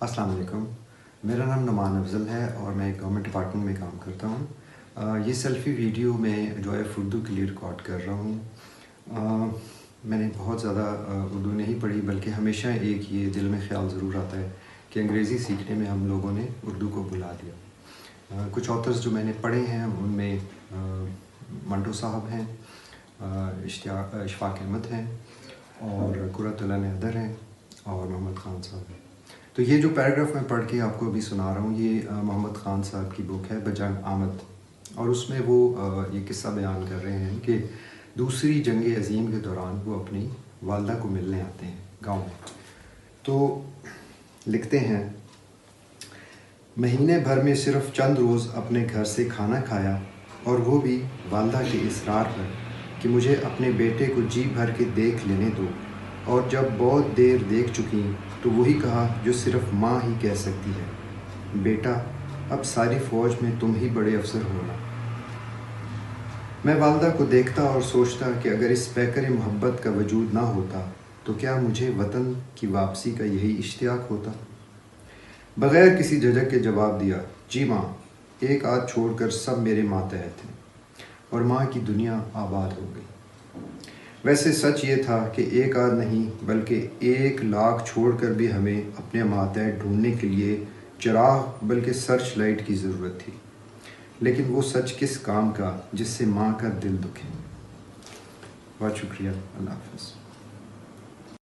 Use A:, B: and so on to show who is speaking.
A: अस्सलाम वालेकुम। मेरा नाम नुमान अफजल है और मैं गवर्नमेंट डिपार्टमेंट में काम करता हूँ। ये सेल्फ़ी वीडियो मैं जो है उर्दू के लिए रिकॉर्ड कर रहा हूँ। मैंने बहुत ज़्यादा उर्दू नहीं पढ़ी, बल्कि हमेशा एक ये दिल में ख़्याल ज़रूर आता है कि अंग्रेज़ी सीखने में हम लोगों ने उर्दू को भुला दिया। कुछ ऑथर्स जो मैंने पढ़े हैं उनमें मंटो साहब हैं, इशफाक अहमद हैं और कुर्रतुल ऐन हैदर हैं और मोहम्मद ख़ान साहब हैं। तो ये जो पैराग्राफ मैं पढ़ के आपको अभी सुना रहा हूँ, ये मोहम्मद ख़ान साहब की बुक है बजंग आमद, और उसमें वो ये किस्सा बयान कर रहे हैं कि दूसरी जंग अज़ीम के दौरान वो अपनी वालदा को मिलने आते हैं गांव में। तो लिखते हैं, महीने भर में सिर्फ चंद रोज़ अपने घर से खाना खाया, और वो भी वालदा के इसरार पर कि मुझे अपने बेटे को जी भर के देख लेने दो। और जब बहुत देर देख चुकी तो वही कहा जो सिर्फ माँ ही कह सकती है, बेटा अब सारी फ़ौज में तुम ही बड़े अफसर होना। मैं वालदा को देखता और सोचता कि अगर इस पैकर मोहब्बत का वजूद ना होता तो क्या मुझे वतन की वापसी का यही इश्तियाक होता। बग़ैर किसी झिझक के जवाब दिया, जी माँ, एक आध छोड़कर सब मेरे मातहत हैं, और माँ की दुनिया आबाद हो गई। वैसे सच ये था कि एक आध नहीं बल्कि 1,00,000 छोड़कर भी हमें अपने मातहत ढूंढने के लिए चिराग बल्कि सर्च लाइट की ज़रूरत थी। लेकिन वो सच किस काम का जिससे माँ का दिल दुखे। बहुत शुक्रिया। अल्लाह हाफ़िज़।